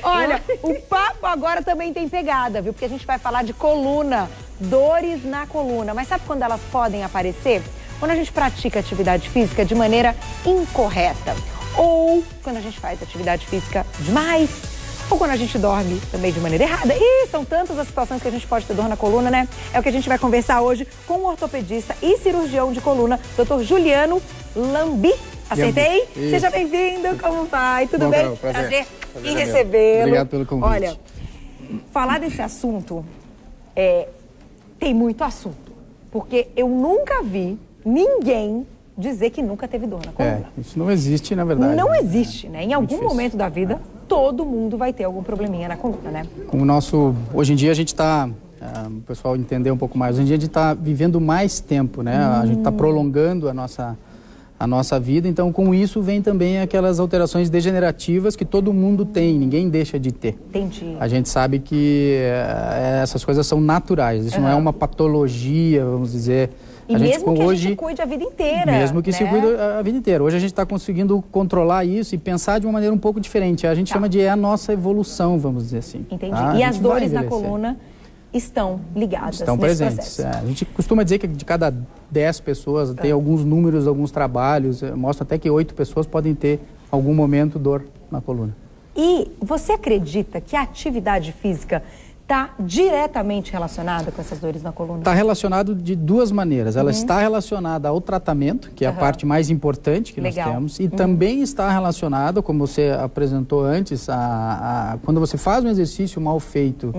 Olha, o papo agora também tem pegada, viu? Porque a gente vai falar de coluna, dores na coluna. Mas sabe quando elas podem aparecer? Quando a gente pratica atividade física de maneira incorreta. Ou quando a gente faz atividade física demais. Ou quando a gente dorme também de maneira errada. E são tantas as situações que a gente pode ter dor na coluna, né? É o que a gente vai conversar hoje com o ortopedista e cirurgião de coluna, Dr. Juliano Lambi. Acertei? Isso. Seja bem-vindo, como vai? Tudo Bom, bem? Carol, prazer em recebê-lo. Obrigado pelo convite. Olha, falar desse assunto, tem muito assunto. Porque eu nunca vi ninguém dizer que nunca teve dor na coluna. Isso não existe, na verdade. Não existe, né? Em algum difícil. momento da vida, todo mundo vai ter algum probleminha na coluna, né? Com o nosso... Hoje em dia a gente está... o pessoal entender um pouco mais. Hoje em dia a gente está vivendo mais tempo, né? A gente está prolongando a nossa vida. Então, com isso, vem também aquelas alterações degenerativas que todo mundo tem. Ninguém deixa de ter. Entendi. A gente sabe que essas coisas são naturais. Isso não é uma patologia, vamos dizer... E mesmo que a gente cuide a vida inteira. Mesmo que né? se cuide a vida inteira. Hoje a gente está conseguindo controlar isso e pensar de uma maneira um pouco diferente. A gente chama de a nossa evolução, vamos dizer assim. Entendi. Tá? E as dores na coluna estão ligadas estão presentes. A gente costuma dizer que de cada 10 pessoas, tem alguns números, alguns trabalhos, mostra até que 8 pessoas podem ter algum momento dor na coluna. E você acredita que a atividade física está diretamente relacionada com essas dores na coluna? Está relacionado de duas maneiras. Ela está relacionada ao tratamento, que é a parte mais importante que nós temos, e também está relacionada, como você apresentou antes, quando você faz um exercício mal feito,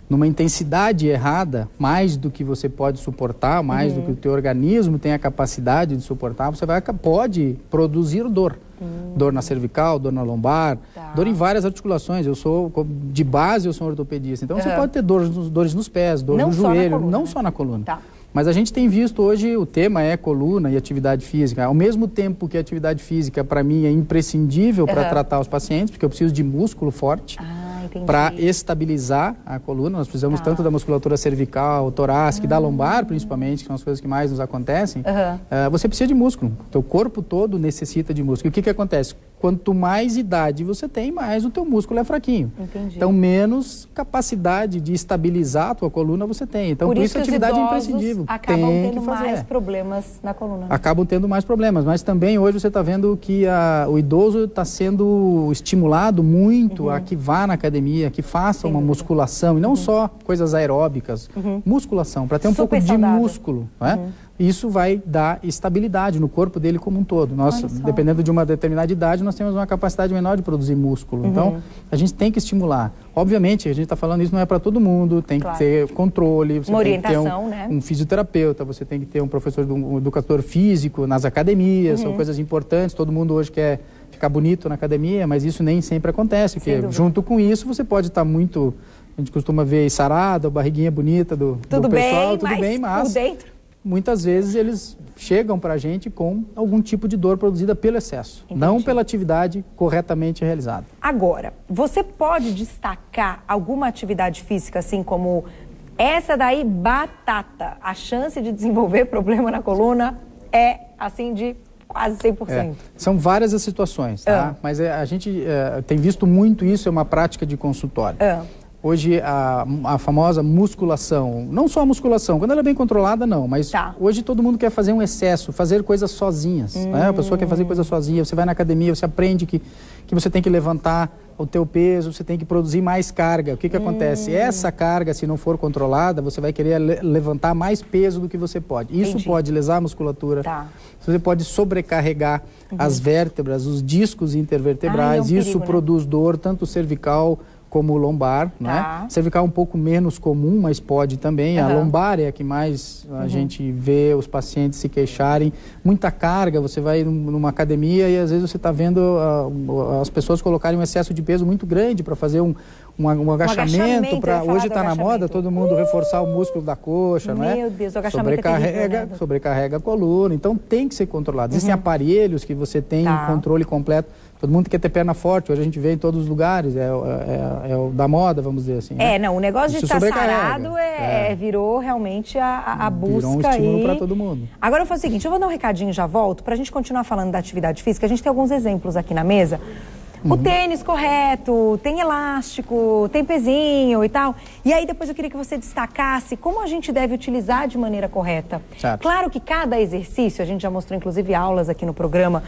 numa intensidade errada, mais do que você pode suportar, mais do que o teu organismo tem a capacidade de suportar, você pode produzir dor. Dor na cervical, dor na lombar, dor em várias articulações. De base, eu sou um ortopedista. Então, você pode ter dores nos pés, dor no joelho, não só na coluna. Mas a gente tem visto hoje, o tema é coluna e atividade física. Ao mesmo tempo que a atividade física, para mim, é imprescindível para tratar os pacientes, porque eu preciso de músculo forte para estabilizar a coluna. Nós precisamos tanto da musculatura cervical, torácica e da lombar, principalmente, que são as coisas que mais nos acontecem. Você precisa de músculo. O teu corpo todo necessita de músculo. E o que acontece? Quanto mais idade você tem, mais o teu músculo é fraquinho. Então, menos capacidade de estabilizar a tua coluna você tem. Então, por isso a atividade é imprescindível. Acabam tendo mais problemas na coluna. Acabam tendo mais problemas, mas também hoje você está vendo que o idoso está sendo estimulado muito a que vá na academia, que faça uma musculação, e não só coisas aeróbicas, musculação, para ter um pouco de músculo, não é? Isso vai dar estabilidade no corpo dele como um todo. Nós, dependendo de uma determinada idade, nós temos uma capacidade menor de produzir músculo. Então, a gente tem que estimular. Obviamente, a gente está falando isso não é para todo mundo, tem que ter controle, você tem que ter um fisioterapeuta, você tem que ter um professor, um educador físico nas academias, são coisas importantes. Todo mundo hoje quer ficar bonito na academia, mas isso nem sempre acontece, porque junto com isso você pode estar muito... A gente costuma ver sarada, barriguinha bonita do pessoal, tudo bem, mas... Por dentro. Muitas vezes eles chegam para a gente com algum tipo de dor produzida pelo excesso, não pela atividade corretamente realizada. Agora, você pode destacar alguma atividade física, assim como essa daí, batata? A chance de desenvolver problema na coluna é, assim, de quase 100%. São várias as situações, tá? Mas a gente tem visto muito isso, é uma prática de consultório. Hoje, a famosa musculação, não só a musculação, quando ela é bem controlada, não, mas hoje todo mundo quer fazer um excesso, fazer coisas sozinhas, né? A pessoa quer fazer coisas sozinha, você vai na academia, você aprende que você tem que levantar o teu peso, você tem que produzir mais carga. O que acontece? Essa carga, se não for controlada, você vai querer levantar mais peso do que você pode. Isso pode lesar a musculatura, você pode sobrecarregar as vértebras, os discos intervertebrais, isso produz dor, tanto cervical como lombar, né? Cervical é um pouco menos comum, mas pode também. A lombar é a que mais a gente vê os pacientes se queixarem. Muita carga, você vai numa academia e às vezes você está vendo as pessoas colocarem um excesso de peso muito grande para fazer um agachamento. Hoje está na moda todo mundo reforçar o músculo da coxa, não é? Meu Deus, o agachamento sobrecarrega a coluna, então tem que ser controlado. Existem aparelhos que você tem um controle completo. Todo mundo quer ter perna forte, hoje a gente vê em todos os lugares, é o da moda, vamos dizer assim. Né? O negócio de estar sarado virou realmente a busca. Virou um estímulo para todo mundo. Agora eu faço o seguinte, eu vou dar um recadinho e já volto, para a gente continuar falando da atividade física. A gente tem alguns exemplos aqui na mesa. o tênis correto, tem elástico, tem pezinho e tal. E aí depois eu queria que você destacasse como a gente deve utilizar de maneira correta. Certo. Claro que cada exercício, a gente já mostrou inclusive aulas aqui no programa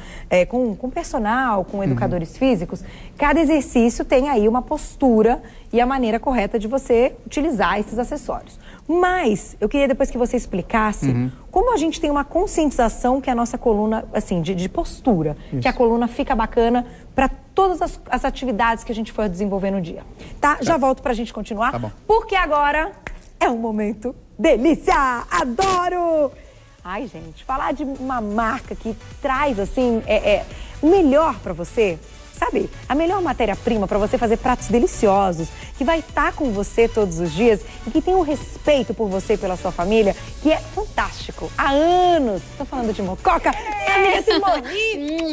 com personal, com educadores físicos, cada exercício tem aí uma postura e a maneira correta de você utilizar esses acessórios. Mas eu queria depois que você explicasse como a gente tem uma conscientização que a nossa coluna, assim, de postura, que a coluna fica bacana para todas as atividades que a gente for desenvolver no dia. Tá? Já volto pra gente continuar, porque agora é um momento delícia! Adoro! Ai, gente, falar de uma marca que traz, assim, o melhor pra você, sabe? A melhor matéria-prima para você fazer pratos deliciosos, que vai estar com você todos os dias e que tem um respeito por você e pela sua família, que é fantástico. Há anos. Estou falando de Mococa. Amiga Simone.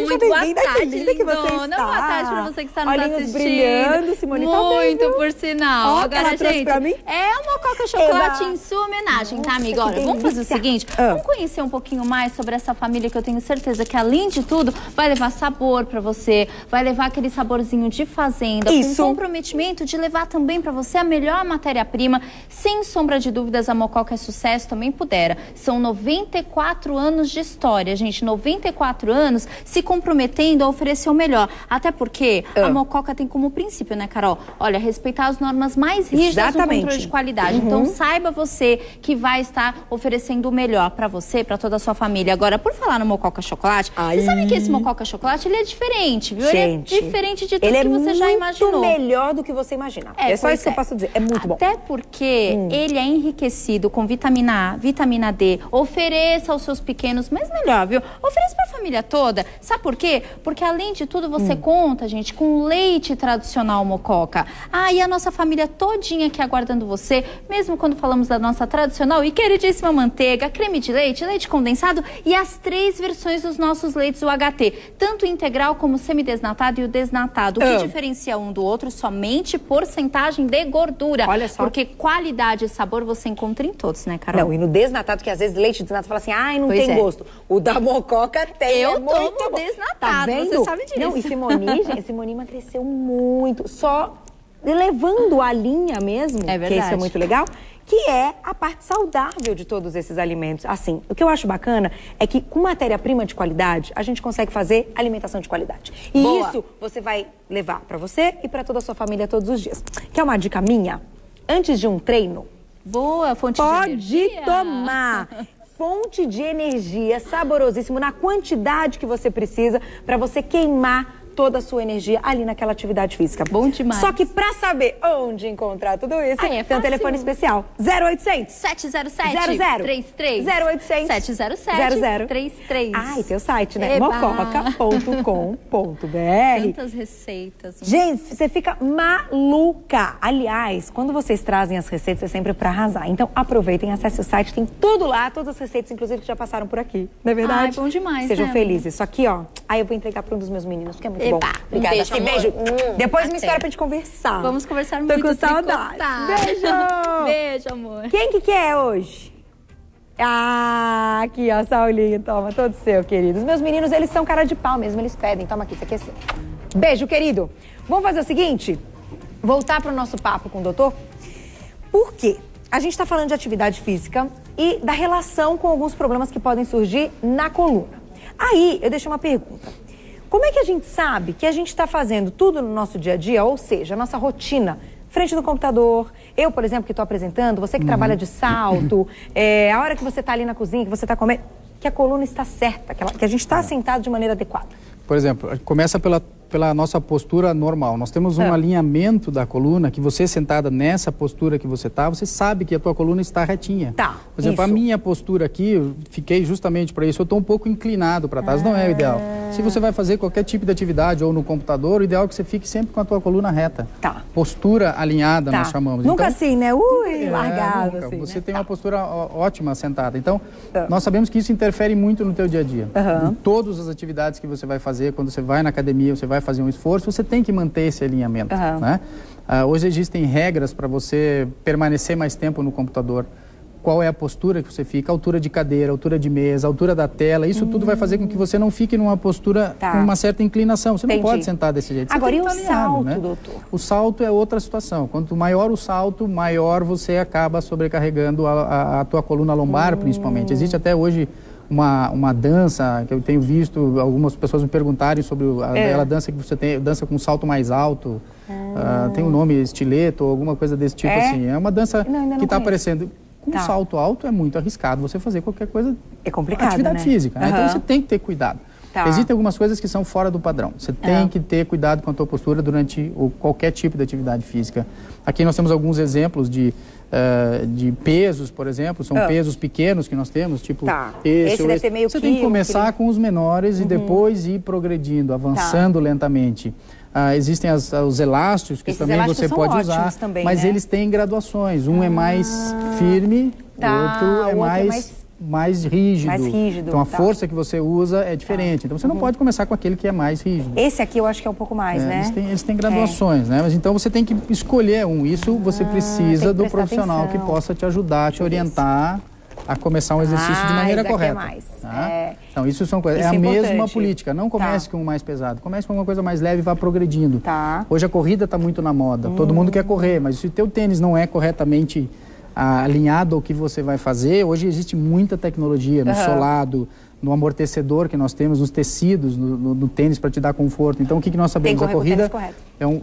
Muito boa tarde, linda que você está. Boa tarde para você que está nos Olhinhos assistindo. brilhando, Simone. Muito, tá por sinal. Ó, agora, gente, pra mim? é uma Mococa Chocolate em sua homenagem, tá, amiga? Olha, vamos fazer o seguinte, vamos conhecer um pouquinho mais sobre essa família que eu tenho certeza que, além de tudo, vai levar sabor para você, vai levar aquele saborzinho de fazenda, com comprometimento de levar também para você a melhor matéria-prima. Sem sombra de dúvidas, a Mococa é sucesso, também pudera. São 94 anos de história, gente, 94 anos se comprometendo a oferecer o melhor. Até porque a Mococa tem como princípio, né, Carol? Olha, respeitar as normas mais rígidas no controle de qualidade. Então, saiba você que vai estar oferecendo o melhor para você, para toda a sua família. Agora, por falar no Mococa Chocolate, você sabe que esse Mococa Chocolate, ele é diferente, viu? Gente, ele é diferente de tudo que você já imaginou. Ele é muito melhor do que você imagina. É só isso que eu posso dizer. É muito bom. Até porque ele é enriquecido com vitamina A, vitamina D. Ofereça aos seus pequenos, mas melhor, viu? Ofereça para a família toda. Sabe por quê? Porque, além de tudo, você conta, gente, com leite tradicional Mococa. E a nossa família todinha aqui aguardando você, mesmo quando falamos da nossa tradicional e queridíssima manteiga, creme de leite, leite condensado e as 3 versões dos nossos leites UHT, tanto o integral como o semidesnatado e o desnatado. O que diferencia um do outro? Somente porcentagem de gordura. Olha só. Porque qualidade e sabor você encontra em todos, né, Carol? Não, e no desnatado, que às vezes leite desnatado fala assim, não tem gosto. O da Mococa tem. Eu tomo desnatado, tá vendo? você sabe disso. Não, e Simone emagreceu muito. Só levando a linha mesmo, que isso é muito legal, que é a parte saudável de todos esses alimentos. Assim, o que eu acho bacana é que com matéria-prima de qualidade, a gente consegue fazer alimentação de qualidade. E isso você vai levar pra você e pra toda a sua família todos os dias. Quer uma dica minha? Antes de um treino, boa fonte de energia. Pode tomar. Fonte de energia, saborosíssimo, na quantidade que você precisa pra você queimar toda a sua energia ali naquela atividade física. Bom demais. Só que pra saber onde encontrar tudo isso, tem um telefone especial. 0800 707 00 33 0800 707 33. E tem o site, né? Eba. mococa.com.br. Tantas receitas. Gente, você fica maluca. Aliás, quando vocês trazem as receitas, é sempre pra arrasar. Então, aproveitem, acesse o site, tem tudo lá, todas as receitas, inclusive, que já passaram por aqui. Não é verdade? Bom demais, Sejam felizes. Isso aqui, ó, eu vou entregar pra um dos meus meninos, porque é muito bom. Obrigada. Um beijo, amor. Depois me espera pra gente conversar. Vamos conversar muito. Tô com saudade. Beijo. Beijo, amor. Quem que quer hoje? Aqui, ó, Saulinho, toma, todo seu, querido. Os meus meninos, eles são cara de pau mesmo, eles pedem. Toma aqui, isso aqui é seu. Beijo, querido. Vamos fazer o seguinte? Voltar pro nosso papo com o doutor. Por quê? A gente tá falando de atividade física e da relação com alguns problemas que podem surgir na coluna. Aí, eu deixo uma pergunta. Como é que a gente sabe que a gente está fazendo tudo no nosso dia a dia, ou seja, a nossa rotina, frente do computador, eu, por exemplo, que estou apresentando, você que trabalha de salto, a hora que você está ali na cozinha, que você está comendo, que a coluna está certa, que a gente está sentado de maneira adequada? Por exemplo, começa pela nossa postura normal. Nós temos um alinhamento da coluna que você sentada nessa postura que você está, você sabe que a tua coluna está retinha. Tá, por exemplo, a minha postura aqui, eu fiquei justamente para isso, eu estou um pouco inclinado para trás, não é o ideal. Se você vai fazer qualquer tipo de atividade ou no computador, o ideal é que você fique sempre com a tua coluna reta. Tá. Postura alinhada, nós chamamos. Nunca então, assim, né? Largado. Nunca. Assim, você né? tem uma postura ótima sentada. Então, nós sabemos que isso interfere muito no teu dia a dia. Em todas as atividades que você vai fazer, quando você vai na academia, você vai fazer um esforço, você tem que manter esse alinhamento. Né? Hoje existem regras para você permanecer mais tempo no computador. qual é a postura que você fica, altura de cadeira, altura de mesa, altura da tela, isso tudo vai fazer com que você não fique numa postura com uma certa inclinação. Você não pode sentar desse jeito. Agora, e o alinhado, salto, né? doutor? O salto é outra situação. Quanto maior o salto, maior você acaba sobrecarregando a tua coluna lombar, principalmente. Existe até hoje uma dança que eu tenho visto, algumas pessoas me perguntarem sobre aquela dança que você tem, dança com um salto mais alto. Tem um nome, estileto ou alguma coisa desse tipo assim. É uma dança que está aparecendo. Com um salto alto é muito arriscado você fazer qualquer coisa. É complicado, atividade física, né? Então você tem que ter cuidado. Existem algumas coisas que são fora do padrão. Você tem que ter cuidado com a tua postura durante qualquer tipo de atividade física. Aqui nós temos alguns exemplos de pesos, por exemplo. São pesos pequenos que nós temos, tipo esse deve ter meio Você tem que começar com os menores e depois ir progredindo, avançando lentamente. Existem os elásticos que também você pode usar, também, mas né? eles têm graduações. Um é mais firme, o outro é mais rígido. Então a força que você usa é diferente. Então você não pode começar com aquele que é mais rígido. Esse aqui eu acho que é um pouco mais, né? Eles têm graduações, né? Mas então você tem que escolher um. Isso você precisa do profissional que possa te ajudar, te orientar a começar um exercício de maneira correta. Então isso são coisas. É a mesma política. Não comece com o mais pesado. Comece com uma coisa mais leve e vá progredindo. Hoje a corrida está muito na moda. Todo mundo quer correr, mas se o teu tênis não é corretamente alinhado ao que você vai fazer, hoje existe muita tecnologia no solado, no amortecedor que nós temos, nos tecidos, no tênis para te dar conforto. Então o que nós sabemos? A corrida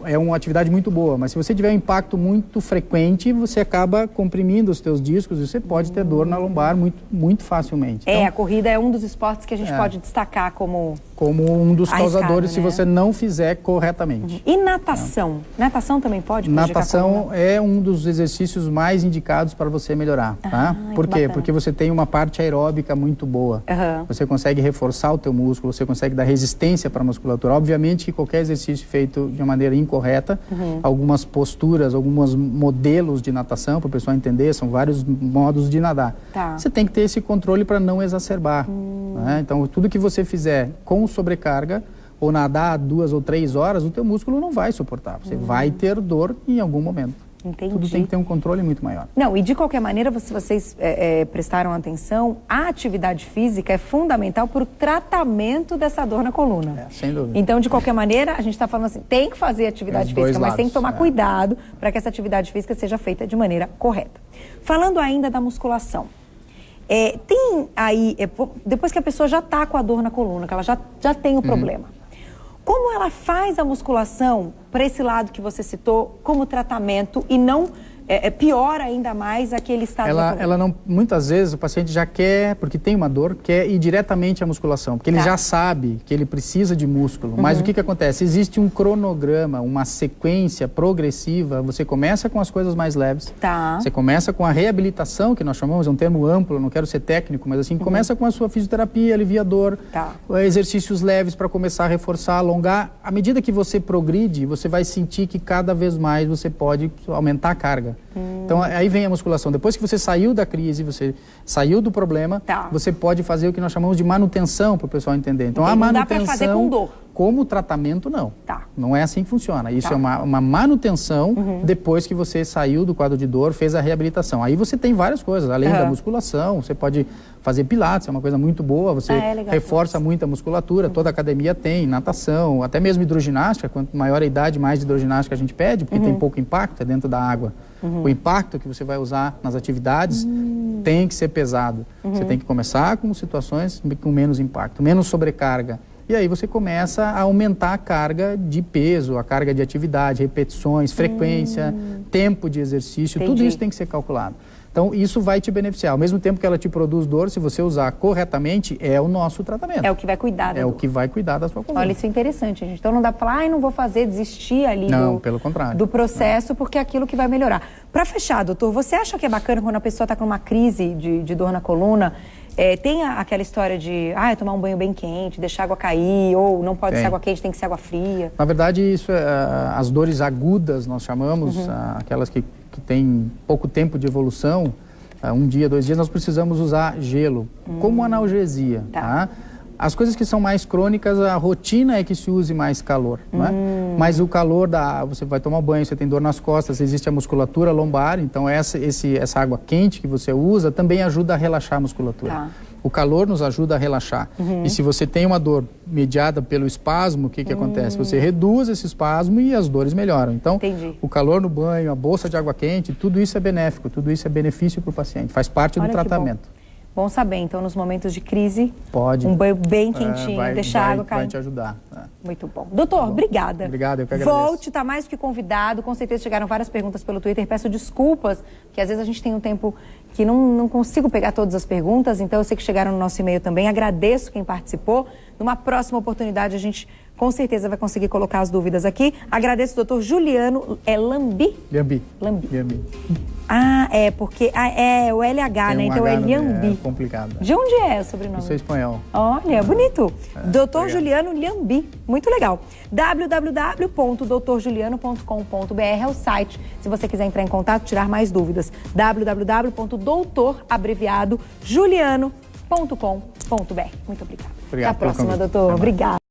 é uma atividade muito boa, mas se você tiver um impacto muito frequente, você acaba comprimindo os teus discos e você pode ter dor na lombar muito facilmente. Então, a corrida é um dos esportes que a gente pode destacar como um dos causadores, né? Se você não fizer corretamente. E natação? Natação também pode prejudicar Natação a coluna? é um dos exercícios mais indicados para você melhorar, tá? Por quê? Porque você tem uma parte aeróbica muito boa. Você consegue reforçar o teu músculo, você consegue dar resistência para a musculatura. Obviamente que qualquer exercício feito de uma maneira incorreta, algumas posturas, alguns modelos de natação, para o pessoal entender, são vários modos de nadar. Você tem que ter esse controle para não exacerbar. Né? Então, tudo que você fizer com sobrecarga, ou nadar 2 ou 3 horas, o teu músculo não vai suportar. Você vai ter dor em algum momento. Entendi. Tudo tem que ter um controle muito maior. Não, e de qualquer maneira, se vocês prestaram atenção, a atividade física é fundamental para o tratamento dessa dor na coluna. Sem dúvida. Então, de qualquer maneira, a gente está falando assim, tem que fazer atividade física, mas tem que tomar cuidado para que essa atividade física seja feita de maneira correta. Falando ainda da musculação, tem aí, depois que a pessoa já está com a dor na coluna, que ela já tem o problema, como ela faz a musculação para esse lado que você citou como tratamento e não piora ainda mais aquele estado da coluna? Ela não, muitas vezes o paciente já quer, porque tem uma dor, quer ir diretamente à musculação, porque ele já sabe que ele precisa de músculo. Mas o que acontece? Existe um cronograma, uma sequência progressiva. Você começa com as coisas mais leves. Você começa com a reabilitação, que nós chamamos, é um termo amplo, não quero ser técnico, mas assim, começa com a sua fisioterapia, aliviador, exercícios leves para começar a reforçar, alongar. À medida que você progride, você vai sentir que cada vez mais você pode aumentar a carga. Então, aí vem a musculação. Depois que você saiu da crise, você saiu do problema, você pode fazer o que nós chamamos de manutenção, para o pessoal entender. Então, a manutenção... Não dá para fazer com dor. Como tratamento, não. Não é assim que funciona. Isso é uma manutenção depois que você saiu do quadro de dor, fez a reabilitação. Aí você tem várias coisas, além da musculação, você pode fazer pilates, é uma coisa muito boa, você reforça muito a musculatura, toda academia tem, natação, até mesmo hidroginástica, quanto maior a idade, mais hidroginástica a gente pede, porque tem pouco impacto, é dentro da água. O impacto que você vai usar nas atividades tem que ser pesado. Você tem que começar com situações com menos impacto, menos sobrecarga. E aí você começa a aumentar a carga de peso, a carga de atividade, repetições, frequência, tempo de exercício, tudo isso tem que ser calculado. Então, isso vai te beneficiar. Ao mesmo tempo que ela te produz dor, se você usar corretamente, é o nosso tratamento. É o que vai cuidar da dor. É o que vai cuidar da sua coluna. Olha, isso é interessante, gente. Então, não dá para falar, não vou fazer, desistir ali pelo contrário. Do processo, porque é aquilo que vai melhorar. Para fechar, doutor, você acha que é bacana quando a pessoa está com uma crise de dor na coluna, tem aquela história de tomar um banho bem quente, deixar a água cair, ou não pode ser água quente, tem que ser água fria? Na verdade, isso as dores agudas, nós chamamos, aquelas que têm pouco tempo de evolução, 1 dia, 2 dias, nós precisamos usar gelo como analgesia. As coisas que são mais crônicas, a rotina é que se use mais calor, né? Mas o calor você vai tomar banho, você tem dor nas costas, existe a musculatura lombar, então essa água quente que você usa também ajuda a relaxar a musculatura. Tá. O calor nos ajuda a relaxar. E se você tem uma dor mediada pelo espasmo, o que acontece? Você reduz esse espasmo e as dores melhoram. Então, o calor no banho, a bolsa de água quente, tudo isso é benéfico, tudo isso é benefício para o paciente, faz parte do tratamento. Bom saber, então, nos momentos de crise, pode. Um banho bem quentinho, deixar a água cair. Vai te ajudar. Muito bom. Doutor, obrigada. Obrigado, eu que agradeço. Volte, tá mais do que convidado. Com certeza chegaram várias perguntas pelo Twitter. Peço desculpas, porque às vezes a gente tem um tempo que não consigo pegar todas as perguntas, então eu sei que chegaram no nosso e-mail também. Agradeço quem participou. Numa próxima oportunidade, a gente com certeza vai conseguir colocar as dúvidas aqui. Agradeço o doutor Juliano Lambi. Ah, porque é o LH, né? Então é Lhambi. É complicado. De onde é o sobrenome? Isso é espanhol. Olha, bonito. Dr. Juliano Lhambi. Muito legal. www.doutorjuliano.com.br é o site, se você quiser entrar em contato, tirar mais dúvidas. www.doutorabreviadojuliano.com.br. Muito obrigada. Obrigado. Até a próxima, doutor. Obrigada.